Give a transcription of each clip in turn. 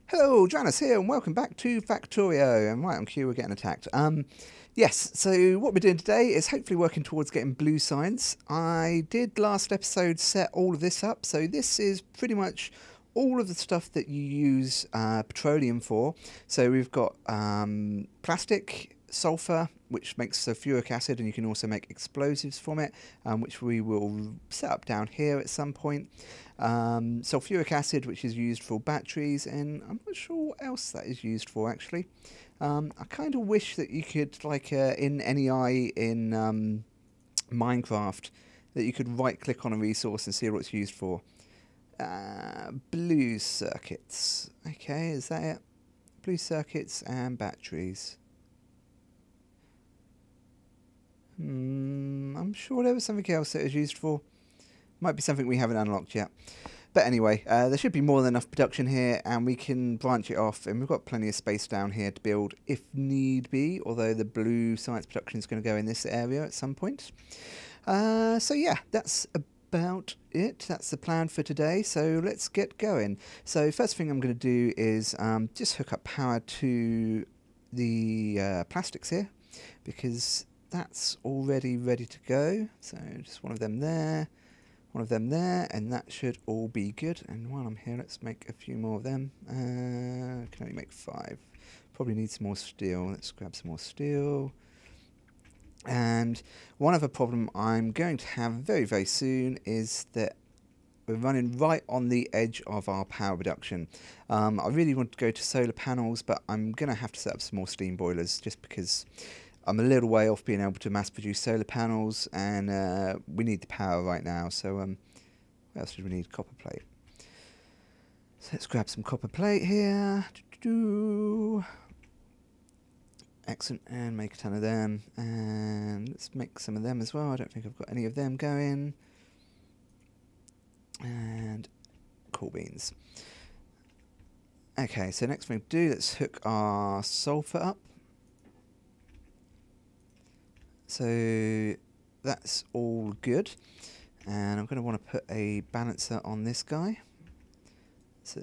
Hello, Duranis here, and welcome back to Factorio. And right on cue, we're getting attacked. Yes, so what we're doing today is hopefully working towards getting blue science. I did last episode set all of this up, so this is pretty much all of the stuff that you use petroleum for. So we've got plastic, sulphur, which makes sulphuric acid, and you can also make explosives from it, which we will set up down here at some point. Sulphuric acid, which is used for batteries, and I'm not sure what else that is used for actually. I kind of wish that you could, like in NEI in Minecraft, that you could right click on a resource and see what it's used for. Blue circuits. Okay, is that it? Blue circuits and batteries. I'm sure there was something else that it was used for. Might be something we haven't unlocked yet. But anyway, there should be more than enough production here, and we can branch it off, and we've got plenty of space down here to build if need be, although the blue science production is going to go in this area at some point. So yeah, that's about it. That's the plan for today, so let's get going. So first thing I'm going to do is just hook up power to the plastics here, because that's already ready to go. So just one of them there. One of them there, and that should all be good. And while I'm here, let's make a few more of them. Can only make 5. Probably need some more steel. Let's grab some more steel. And one other problem I'm going to have very, very soon is that we're running right on the edge of our power production. I really want to go to solar panels, but I'm going to have to set up some more steam boilers just because I'm a little way off being able to mass produce solar panels, and we need the power right now. So what else do we need? Copper plate. So let's grab some copper plate here. Excellent, and make a ton of them. And let's make some of them as well. I don't think I've got any of them going. And cool beans. Okay, so next thing to do, let's hook our sulphur up. So that's all good, and I'm going to want to put a balancer on this guy. So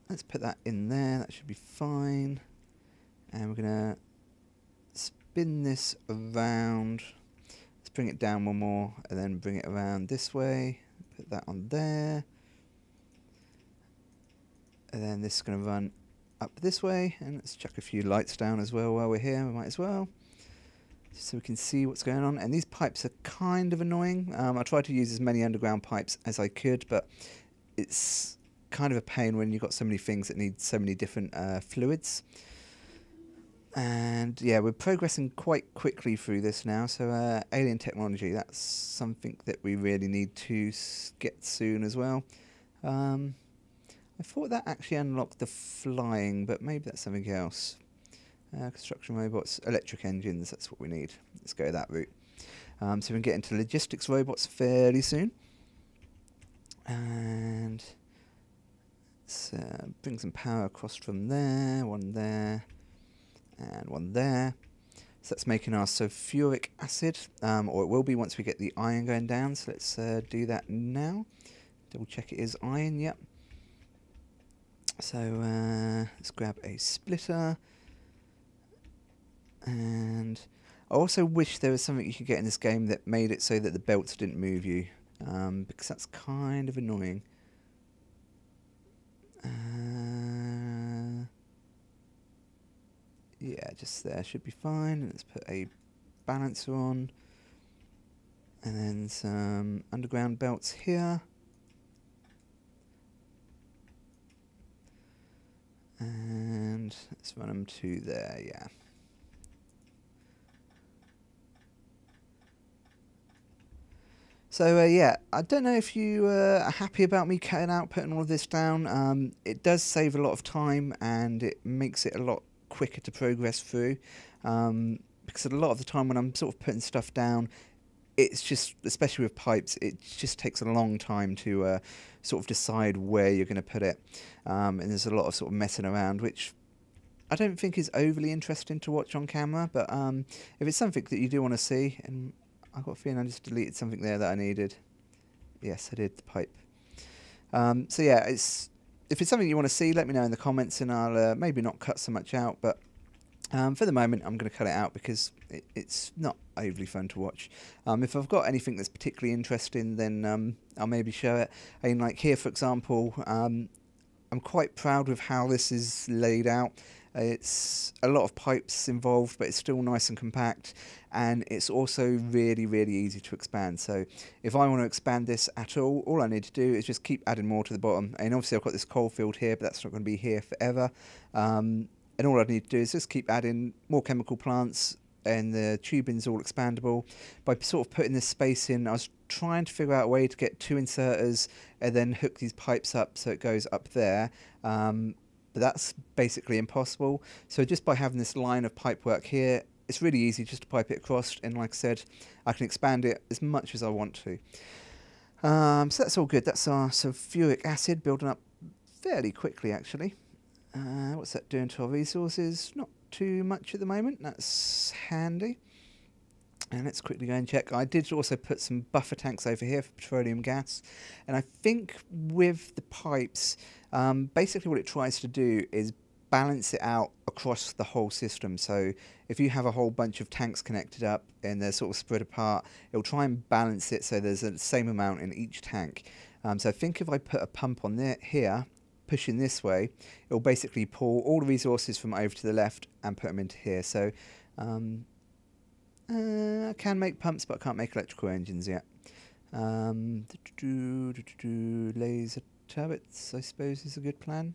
let's put that in there. That should be fine. And we're going to spin this around. Let's bring it down one more, and then bring it around this way. Put that on there, and then this is going to run up this way. And let's chuck a few lights down as well while we're here. We might as well, so we can see what's going on. And these pipes are kind of annoying. I tried to use as many underground pipes as I could, but it's kind of a pain when you've got so many things that need so many different fluids. And yeah, we're progressing quite quickly through this now, so alien technology, that's something that we really need to get soon as well. I thought that actually unlocked the flying, but maybe that's something else. Construction robots, electric engines, that's what we need. Let's go that route. So we can get into logistics robots fairly soon. And let's bring some power across from there, one there, and one there. So that's making our sulphuric acid, or it will be once we get the iron going down. So let's do that now. Double check it is iron, yep. So let's grab a splitter. And I also wish there was something you could get in this game that made it so that the belts didn't move you, because that's kind of annoying. Yeah, just there should be fine. Let's put a balancer on, and then some underground belts here. And let's run them to there, yeah. So yeah, I don't know if you are happy about me cutting out, putting all of this down. It does save a lot of time, and it makes it a lot quicker to progress through. Because a lot of the time when I'm sort of putting stuff down, it's just, especially with pipes, it just takes a long time to sort of decide where you're going to put it. And there's a lot of sort of messing around, which I don't think is overly interesting to watch on camera. But if it's something that you do want to see, and I've got a feeling I just deleted something there that I needed. Yes, I did, the pipe. So yeah, it's if it's something you want to see, let me know in the comments, and I'll maybe not cut so much out, but for the moment I'm going to cut it out because it's not overly fun to watch. If I've got anything that's particularly interesting, then I'll maybe show it. I mean, like here for example, I'm quite proud with how this is laid out. It's a lot of pipes involved, but it's still nice and compact, and it's also really, really easy to expand. So if I want to expand this at all I need to do is just keep adding more to the bottom. And obviously I've got this coal field here, but that's not going to be here forever. And all I need to do is just keep adding more chemical plants, and the tubing's all expandable. By sort of putting this space in, I was trying to figure out a way to get 2 inserters and then hook these pipes up so it goes up there. But that's basically impossible. So just by having this line of pipe work here, it's really easy just to pipe it across, and like I said, I can expand it as much as I want to. So that's all good. That's our sulphuric acid building up fairly quickly actually. What's that doing to our resources? Not too much at the moment. That's handy. And let's quickly go and check. I did also put some buffer tanks over here for petroleum gas, and I think with the pipes, basically what it tries to do is balance it out across the whole system. So if you have a whole bunch of tanks connected up and they're sort of spread apart, it'll try and balance it so there's the same amount in each tank. So I think if I put a pump on there here, pushing this way, it'll basically pull all the resources from over to the left and put them into here. So I can make pumps, but I can't make electrical engines yet. Laser turrets, I suppose, is a good plan.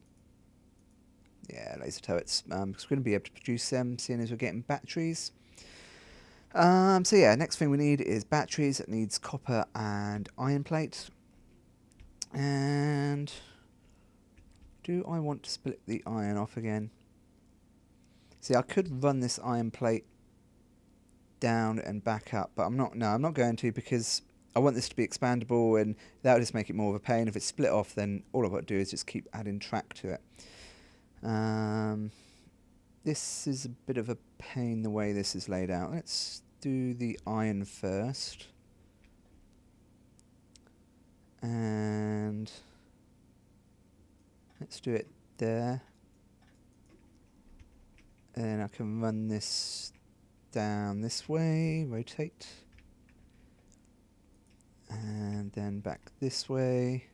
Yeah, laser turrets, because we're going to be able to produce them, seeing as we're getting batteries. So yeah, next thing we need is batteries. It needs copper and iron plate. And do I want to split the iron off again? See, I could run this iron plate down and back up, but I'm not going to, because I want this to be expandable, and that would just make it more of a pain. If it's split off, then all I've got to do is just keep adding track to it. This is a bit of a pain the way this is laid out. Let's do the iron first, and let's do it there, and I can run this down this way, rotate, and then back this way,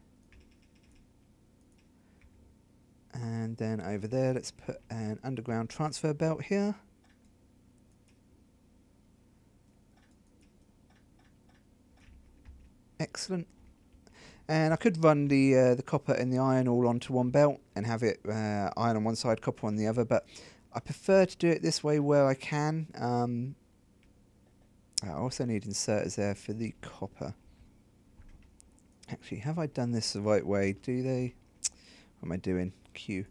and then over there let's put an underground transfer belt here. Excellent. And I could run the copper and the iron all onto one belt and have it iron on one side, copper on the other, but I prefer to do it this way where I can. I also need inserters there for the copper. Actually, have I done this the right way? Do they? What am I doing? Q.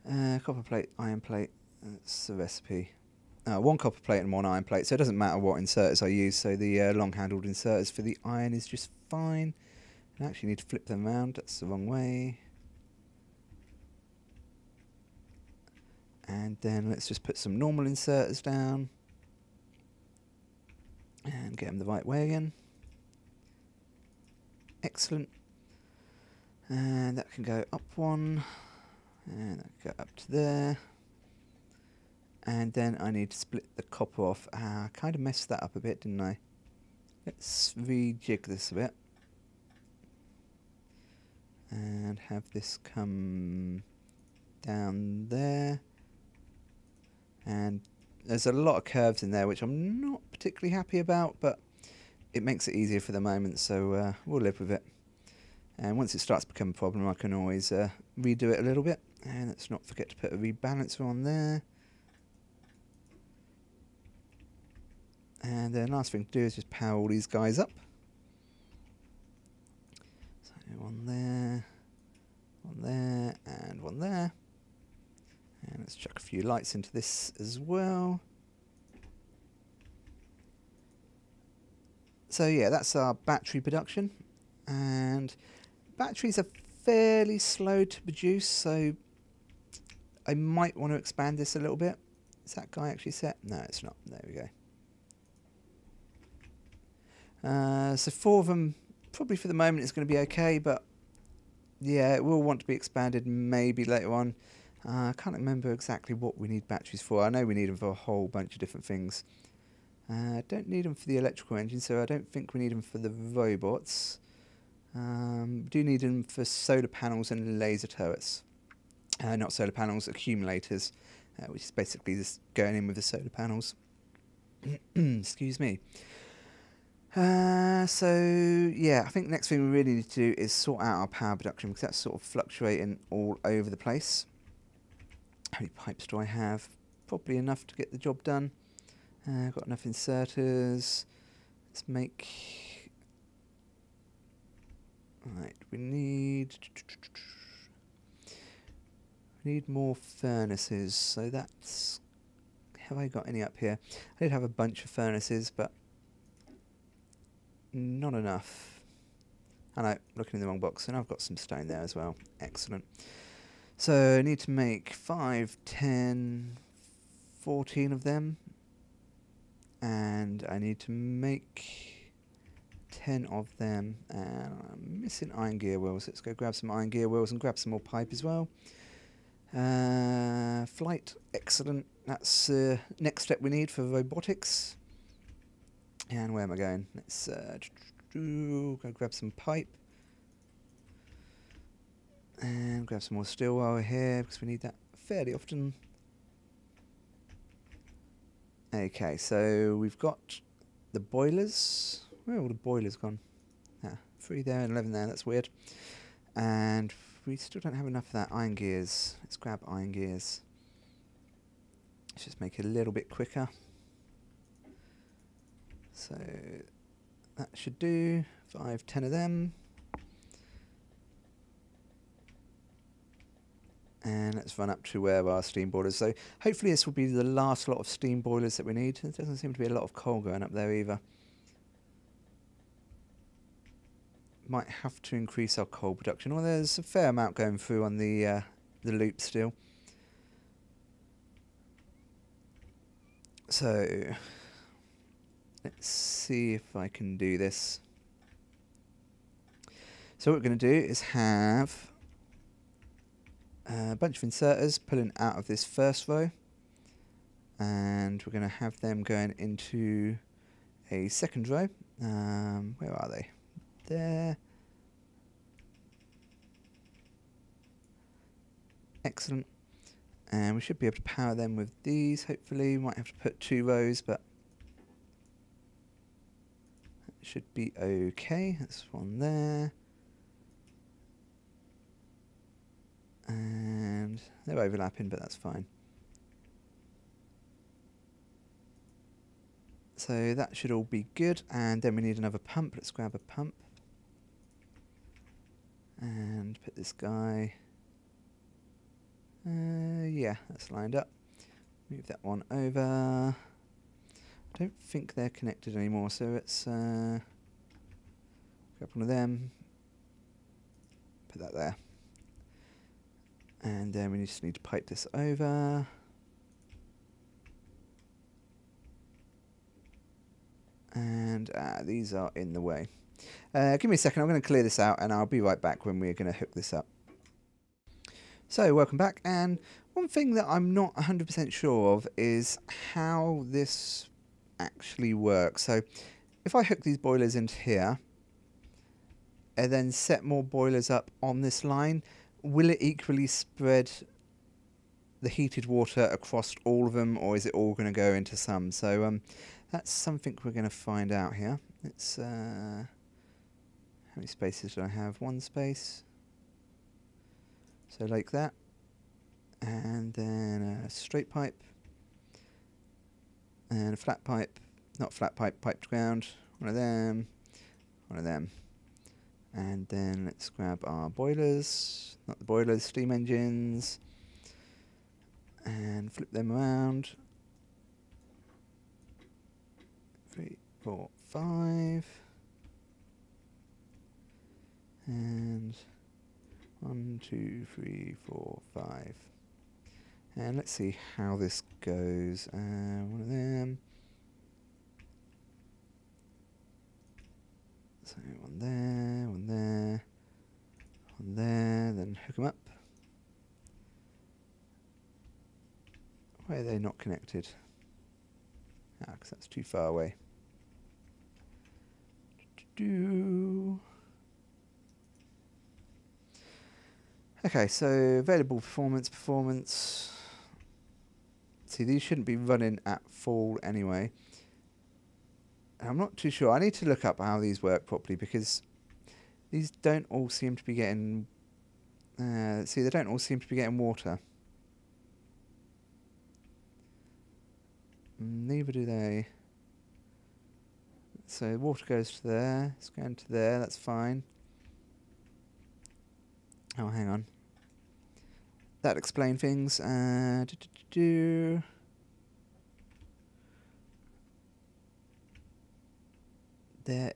Copper plate, iron plate. That's the recipe. 1 copper plate and 1 iron plate, so it doesn't matter what inserters I use. So the long-handled inserters for the iron is just fine. I actually need to flip them around. That's the wrong way. And then let's just put some normal inserters down and get them the right way again. Excellent. And that can go up 1, and that can go up to there. And then I need to split the copper off. I kind of messed that up a bit, didn't I? Let's rejig this a bit and have this come down there. And there's a lot of curves in there which I'm not particularly happy about, but it makes it easier for the moment, so we'll live with it. And once it starts to become a problem, I can always redo it a little bit. And let's not forget to put a rebalancer on there. And the last thing to do is just power all these guys up. So one there, and one there. And let's chuck a few lights into this as well. So yeah, that's our battery production. And batteries are fairly slow to produce, so I might want to expand this a little bit. Is that guy actually set? No, it's not. There we go. So 4 of them, probably for the moment, is going to be okay, but Yeah, it will want to be expanded maybe later on. I can't remember exactly what we need batteries for. I know we need them for a whole bunch of different things. Don't need them for the electrical engine, so I don't think we need them for the robots. Do need them for solar panels and laser turrets. Not solar panels, accumulators, which is basically just going in with the solar panels. Excuse me. So yeah, I think the next thing we really need to do is sort out our power production, because that's sort of fluctuating all over the place. How many pipes do I have? Probably enough to get the job done. Got enough inserters. Let's make... Right, we need more furnaces, so that's... Have I got any up here? I did have a bunch of furnaces, but not enough. I know, looking in the wrong box, and I've got some stone there as well. Excellent. So I need to make 5, 10, 14 of them. And I need to make 10 of them. And I'm missing iron gear wheels. Let's go grab some iron gear wheels and grab some more pipe as well. Flight, excellent. That's the next step we need for robotics. And where am I going? Let's go grab some pipe. And grab some more steel while we're here, because we need that fairly often. Okay, so we've got the boilers. Where are all the boilers gone? 3 there and 11 there, that's weird. And we still don't have enough of that iron gears. Let's grab iron gears. Let's just make it a little bit quicker. So that should do 5, 10 of them. And let's run up to where our steam boilers. So hopefully this will be the last lot of steam boilers that we need. There doesn't seem to be a lot of coal going up there either. Might have to increase our coal production. Well, there's a fair amount going through on the loop still. So let's see if I can do this. So what we're going to do is have a bunch of inserters pulling out of this first row, and we're going to have them going into a second row. Where are they? There. Excellent. And we should be able to power them with these, hopefully. We might have to put 2 rows, but that should be okay. That's one there. And they're overlapping, but that's fine. So that should all be good. And then we need another pump. Let's grab a pump. And put this guy... yeah, that's lined up. Move that one over. I don't think they're connected anymore, so let's grab one of them. Put that there. And then we just need to pipe this over. And these are in the way. Give me a second, I'm going to clear this out and I'll be right back when we're going to hook this up. So, welcome back, and one thing that I'm not 100% sure of is how this actually works. So, if I hook these boilers into here, and then set more boilers up on this line, will it equally spread the heated water across all of them, or is it all going to go into some? So, that's something we're going to find out here. It's, how many spaces do I have? 1 space. So like that, and then a straight pipe, and a flat pipe, not flat pipe, pipe to ground, one of them, and then let's grab our boilers, not the boilers, steam engines, and flip them around, 3, 4, 5, and 1, 2, 3, 4, 5. And let's see how this goes. One of them. So one there, on there, then hook them up. Why are they not connected? Ah, because that's too far away. Okay, so available performance. See, these shouldn't be running at full anyway. I'm not too sure. I need to look up how these work properly because these don't all seem to be getting... see, they don't all seem to be getting water. Neither do they. So water goes to there, it's going to there, that's fine. Oh, hang on. That'd explain things. There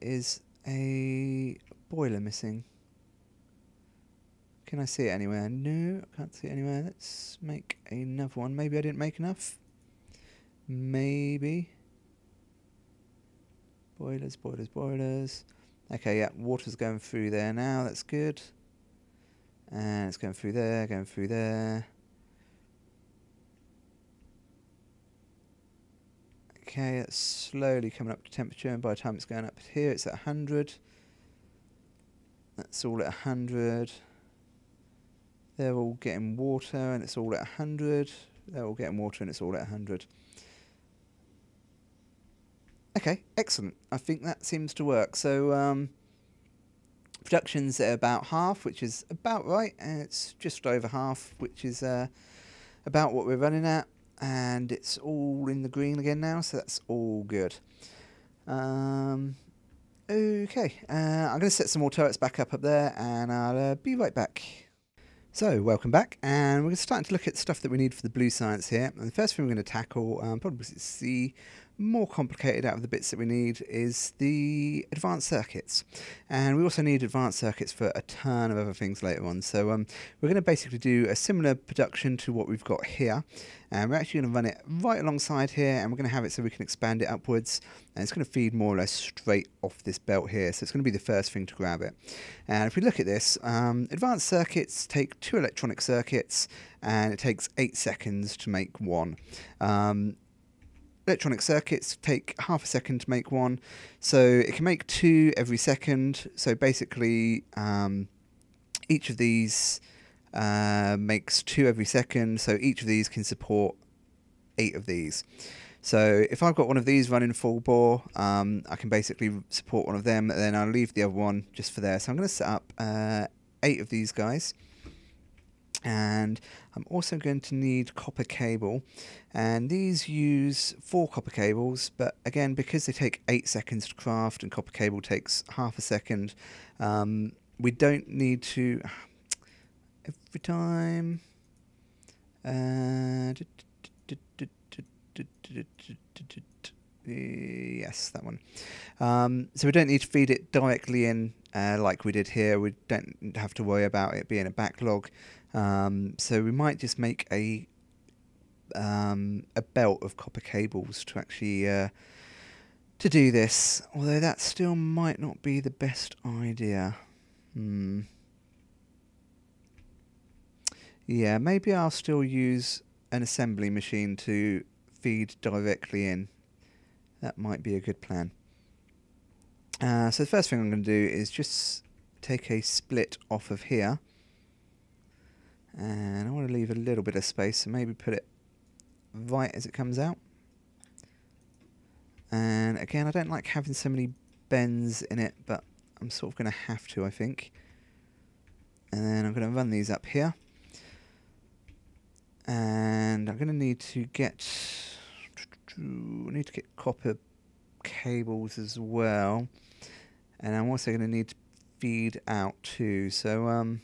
is a boiler missing. Can I see it anywhere? No, I can't see it anywhere. Let's make another one. Maybe I didn't make enough. Maybe. Boilers. Okay, yeah, water's going through there now. That's good. And it's going through there, Okay, it's slowly coming up to temperature, and by the time it's going up here, it's at 100. That's all at 100. They're all getting water, and it's all at 100. They're all getting water, and it's all at 100. Okay, excellent. I think that seems to work. So, production's at about half, which is about right, and it's just over half, which is about what we're running at. And it's all in the green again now, so that's all good. Okay, I'm going to set some more turrets back up there, and I'll be right back. So, welcome back, and we're starting to look at stuff that we need for the blue science here. And the first thing we're going to tackle, probably because it's the more complicated out of the bits that we need, is the advanced circuits. And we also need advanced circuits for a ton of other things later on. So we're going to basically do a similar production to what we've got here. And we're actually going to run it right alongside here, and we're going to have it so we can expand it upwards. And it's going to feed more or less straight off this belt here. So it's going to be the first thing to grab it. And if we look at this, advanced circuits take 2 electronic circuits, and it takes 8 seconds to make one. Electronic circuits take half a second to make one, so it can make 2 every second. So basically, each of these makes 2 every second, so each of these can support 8 of these. So if I've got one of these running full bore, I can basically support one of them, and then I'll leave the other one just for there. So I'm going to set up 8 of these guys. And I'm also going to need copper cable, and these use 4 copper cables, but again, because they take 8 seconds to craft and copper cable takes half a second, we don't need to every time yes, that one. So we don't need to feed it directly in like we did here. We don't have to worry about it being a backlog. So we might just make a belt of copper cables to actually to do this, although that still might not be the best idea. Yeah, maybe I'll still use an assembly machine to feed directly in. That might be a good plan. So the first thing I'm going to do is just take a split off of here. And I want to leave a little bit of space, so maybe put it right as it comes out. And again, I don't like having so many bends in it, but I'm sort of going to have to, I think. And then I'm going to run these up here. And I'm going to need to get copper cables as well. And I'm also going to need to feed out too. So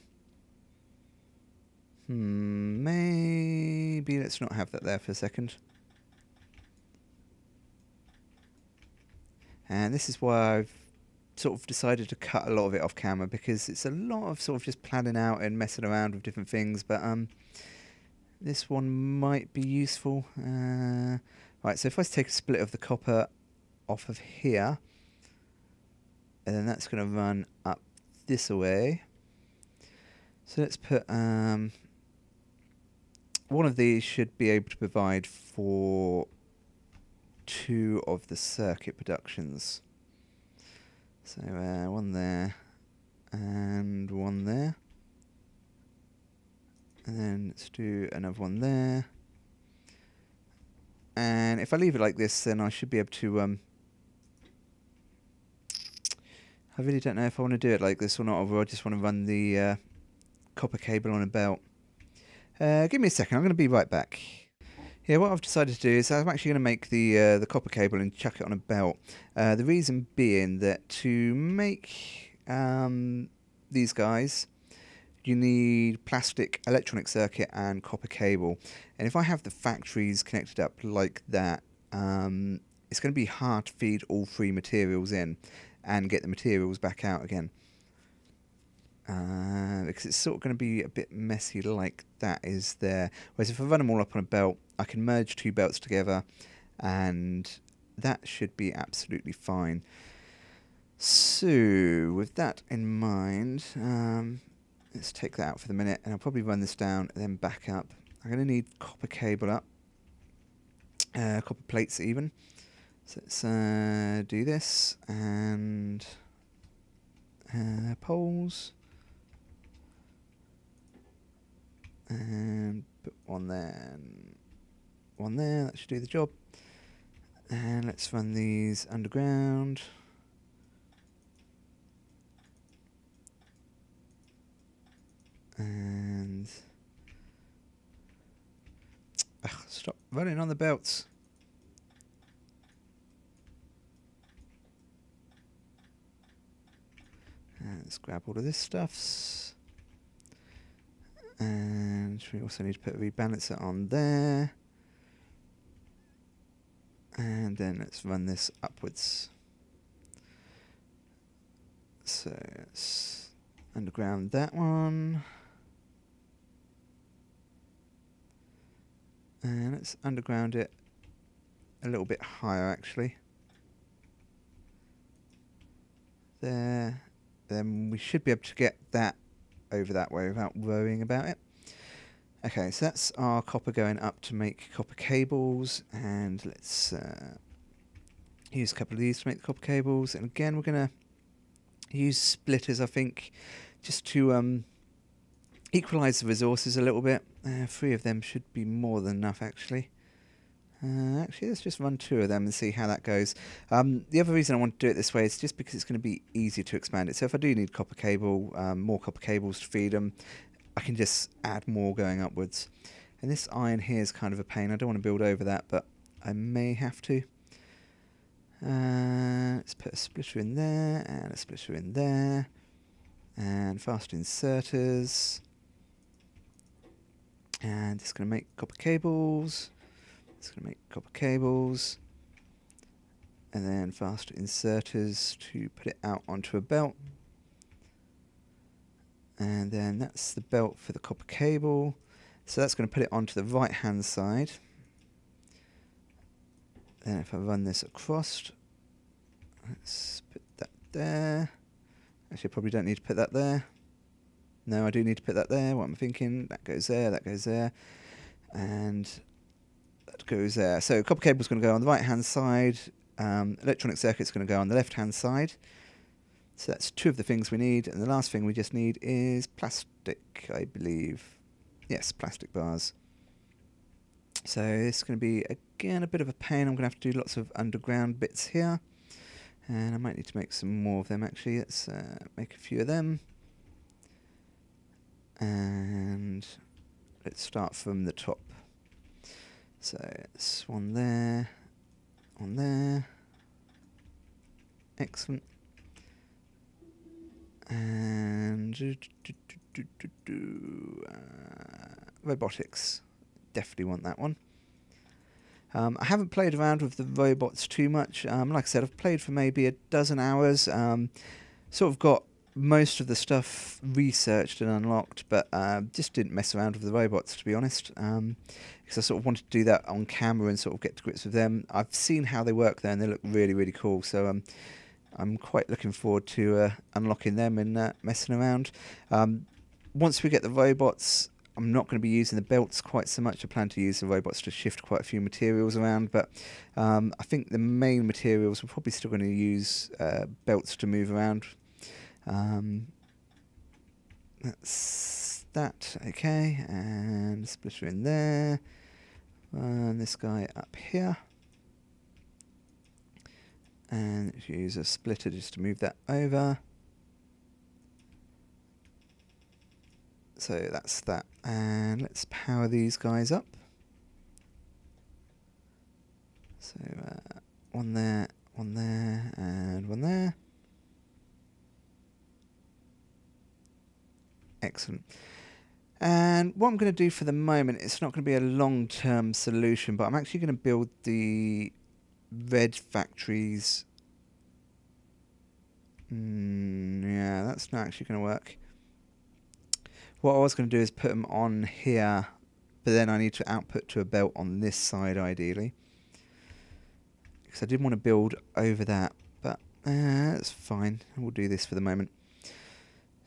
maybe let's not have that there for a second. And this is why I've sort of decided to cut a lot of it off camera, because it's a lot of sort of just planning out and messing around with different things, but this one might be useful. Right, so if I take a split of the copper off of here, and then that's going to run up this way. So let's put one of these should be able to provide for 2 of the circuit productions. So one there and one there, and then let's do another one there. And if I leave it like this, then I should be able to I really don't know if I want to do it like this or not, or I just want to run the copper cable on a belt. Give me a second, I'm going to be right back. Yeah, what I've decided to do is I'm actually going to make the copper cable and chuck it on a belt. The reason being that to make these guys, you need plastic electronic circuit and copper cable. And if I have the factories connected up like that, it's going to be hard to feed all 3 materials in and get the materials back out again. Because it's sort of going to be a bit messy like that is there. Whereas if I run them all up on a belt, I can merge 2 belts together and that should be absolutely fine. So with that in mind, let's take that out for the minute, and I'll probably run this down and then back up. I'm going to need copper cable up, copper plates even. So let's do this, and poles, and put one there and one there. That should do the job. And let's run these underground. And stop running on the belts. And let's grab all of this stuffs. And we also need to put a rebalancer on there. And then let's run this upwards. So let's underground that one. And let's underground it a little bit higher actually. There. Then we should be able to get that over that way without worrying about it. Okay, so that's our copper going up to make copper cables, and let's use a couple of these to make the copper cables. And again, we're going to use splitters, I think, just to equalise the resources a little bit. 3 of them should be more than enough, actually. Actually, let's just run 2 of them and see how that goes. The other reason I want to do it this way is just because it's going to be easier to expand it. So if I do need copper cable, more copper cables to feed them, I can just add more going upwards. And this iron here is kind of a pain. I don't want to build over that, but I may have to. Let's put a splitter in there, and a splitter in there, and fast inserters. And it's going to make copper cables. It's going to make copper cables, and then fast inserters to put it out onto a belt. And then that's the belt for the copper cable. So that's going to put it onto the right hand side. Then if I run this across, let's put that there. Actually, I probably don't need to put that there. No, I do need to put that there. What am I thinking? That goes there, that goes there, and that goes there. So copper cable is going to go on the right hand side. Electronic circuit is going to go on the left hand side. So that's 2 of the things we need, and the last thing we just need is plastic, I believe. Yes, plastic bars. So this is going to be, again, a bit of a pain. I'm going to have to do lots of underground bits here. And I might need to make some more of them, actually. Let's make a few of them. And let's start from the top. So it's one there, one there. Excellent. And robotics, definitely want that one. I haven't played around with the robots too much. Like I said, I've played for maybe a dozen hours. Sort of got most of the stuff researched and unlocked, but just didn't mess around with the robots, to be honest, because I sort of wanted to do that on camera and sort of get to grips with them. I've seen how they work there, and they look really, really cool. So I'm quite looking forward to unlocking them and messing around. once we get the robots, I'm not going to be using the belts quite so much. I plan to use the robots to shift quite a few materials around, but I think the main materials we're probably still going to use belts to move around. That's that, okay, and splitter in there, and this guy up here, and let's use a splitter just to move that over. So that's that, and let's power these guys up. So one there, and one there. Excellent. And what I'm going to do for the moment, it's not going to be a long-term solution, but I'm actually going to build the red factories. Yeah, that's not actually going to work. What I was going to do is put them on here, but then I need to output to a belt on this side ideally. Because I didn't want to build over that, but that's fine. We'll do this for the moment.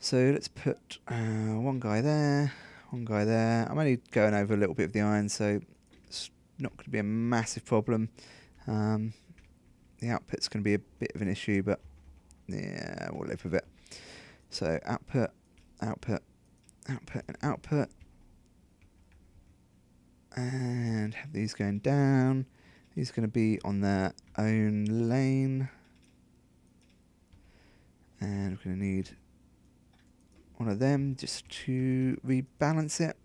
So let's put one guy there, one guy there. I'm only going over a little bit of the iron, so it's not going to be a massive problem. The output's going to be a bit of an issue, but yeah, we'll live with it. So output, output, output, and output. And have these going down. These are going to be on their own lane. And we're going to need one of them just to rebalance it,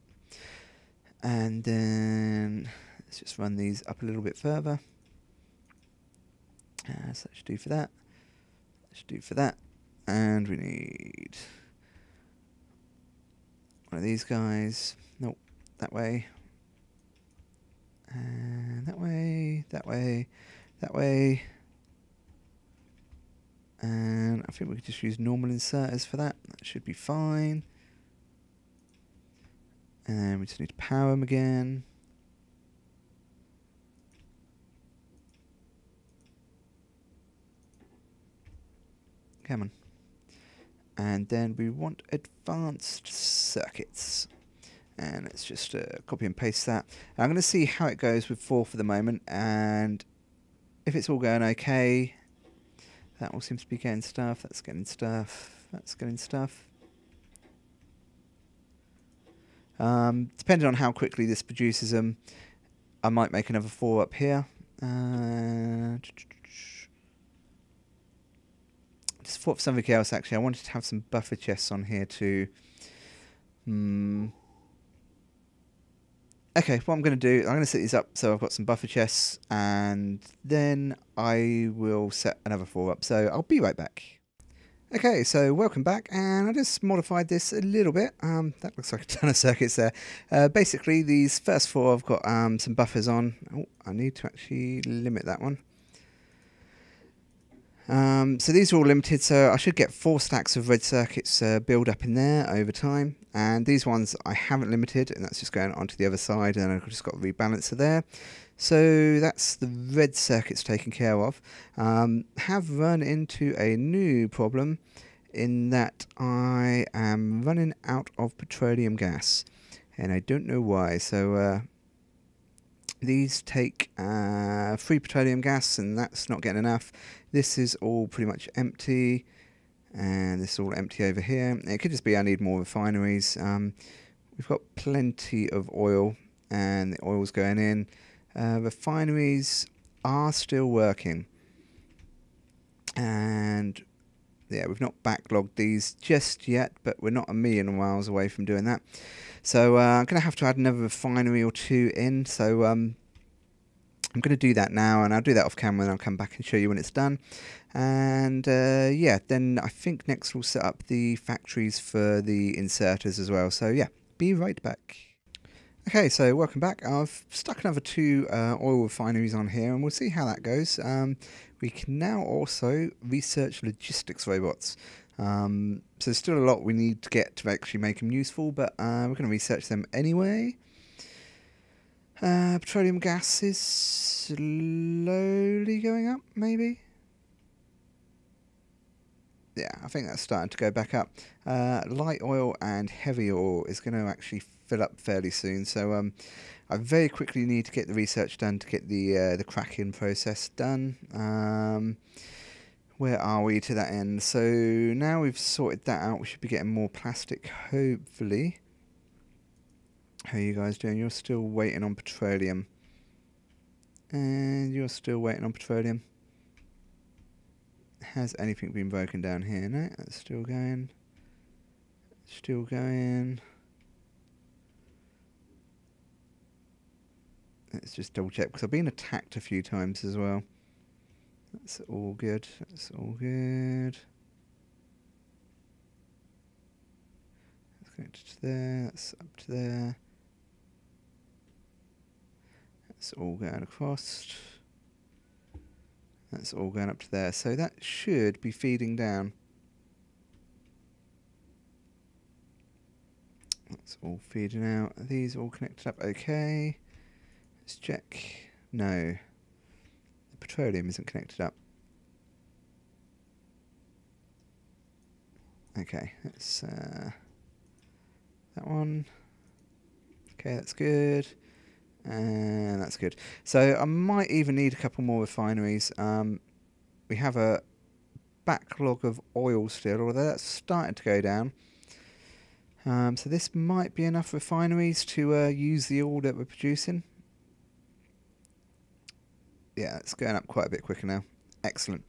and then let's just run these up a little bit further. So that should do for that. That should do for that, and we need one of these guys. Nope, that way, and that way, that way, that way. And I think we could just use normal inserters for that. That should be fine. And we just need to power them again. Come on. And then we want advanced circuits. And let's just copy and paste that. And I'm going to see how it goes with 4 for the moment. And if it's all going okay, that all seems to be getting stuff, that's getting stuff, that's getting stuff. Depending on how quickly this produces them, I might make another 4 up here. Just thought of something else actually. I wanted to have some buffer chests on here too. Okay, what I'm going to do, I'm going to set these up so I've got some buffer chests, and then I will set another 4 up. So I'll be right back. Okay, so welcome back, and I just modified this a little bit. That looks like a ton of circuits there. Basically, these first 4 I've got some buffers on. Oh, I need to actually limit that one. So these are all limited, so I should get 4 stacks of red circuits build up in there over time. And these ones I haven't limited, and that's just going onto the other side, and I've just got a rebalancer there. So that's the red circuits taken care of. Have run into a new problem in that I am running out of petroleum gas, and I don't know why. So these take 3 petroleum gas, and that's not getting enough. This is all pretty much empty, and this is all empty over here. It could just be I need more refineries. We've got plenty of oil, and the oil's going in. Refineries are still working, and yeah, we've not backlogged these just yet, but we're not a million miles away from doing that. So I'm going to have to add another refinery or 2 in. So I'm going to do that now, and I'll do that off camera, and I'll come back and show you when it's done. And yeah, then I think next we'll set up the factories for the inserters as well. So yeah, be right back. Okay, so welcome back. I've stuck another 2 oil refineries on here, and we'll see how that goes. We can now also research logistics robots. So there's still a lot we need to get to actually make them useful, but we're going to research them anyway. Petroleum gas is slowly going up, maybe? Yeah, I think that's starting to go back up. Light oil and heavy oil is going to actually fill up fairly soon, so I very quickly need to get the research done to get the cracking process done. Where are we to that end? So now we've sorted that out, we should be getting more plastic, hopefully. How are you guys doing? You're still waiting on petroleum. And you're still waiting on petroleum. Has anything been broken down here? No, that's still going. Still going. Let's just double check, because I've been attacked a few times as well. That's all good. That's all good. That's connected to there. That's up to there. That's all going across. That's all going up to there. So that should be feeding down. That's all feeding out. Are these all connected up okay? Let's check. No. The petroleum isn't connected up. Okay, that's that one. Okay, that's good. And that's good. So I might even need a couple more refineries. We have a backlog of oil still, although that's starting to go down. So this might be enough refineries to use the oil that we're producing. Yeah, it's going up quite a bit quicker now. Excellent.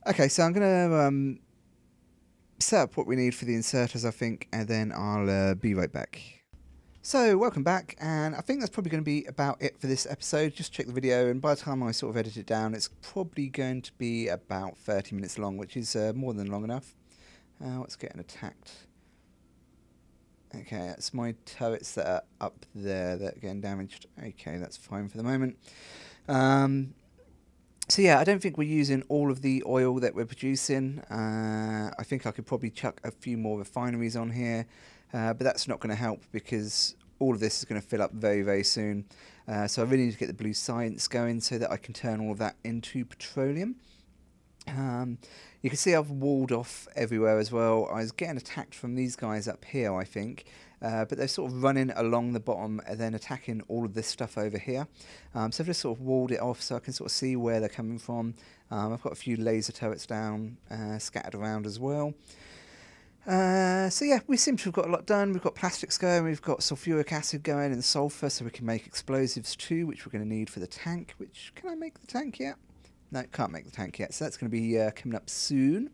Okay, so I'm going to set up what we need for the inserters, I think, and then I'll be right back. So, welcome back, and I think that's probably going to be about it for this episode. Just check the video, and by the time I sort of edit it down, it's probably going to be about 30 minutes long, which is more than long enough. What's getting attacked? Okay, that's my turrets that are up there that are getting damaged. Okay, that's fine for the moment. So yeah, I don't think we're using all of the oil that we're producing. I think I could probably chuck a few more refineries on here. But that's not going to help because all of this is going to fill up very, very soon. So I really need to get the blue science going so that I can turn all of that into petroleum. You can see I've walled off everywhere as well. I was getting attacked from these guys up here, I think. But they're sort of running along the bottom and then attacking all of this stuff over here. So I've just sort of walled it off so I can sort of see where they're coming from. I've got a few laser turrets down, scattered around as well. So yeah, we seem to have got a lot done. We've got plastics going, we've got sulphuric acid going and sulphur, so we can make explosives too, which we're going to need for the tank. Which, can I make the tank yet? No, can't make the tank yet, so that's going to be coming up soon.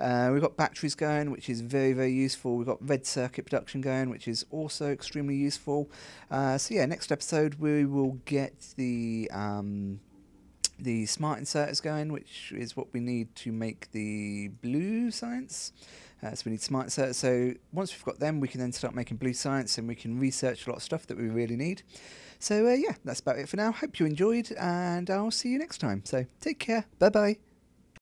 We've got batteries going, which is very, very useful. We've got red circuit production going, which is also extremely useful. So yeah, next episode we will get the smart inserters going, which is what we need to make the blue science. So we need smart inserters. So once we've got them, we can then start making blue science and we can research a lot of stuff that we really need. So yeah, that's about it for now. Hope you enjoyed, and I'll see you next time. So take care. Bye-bye.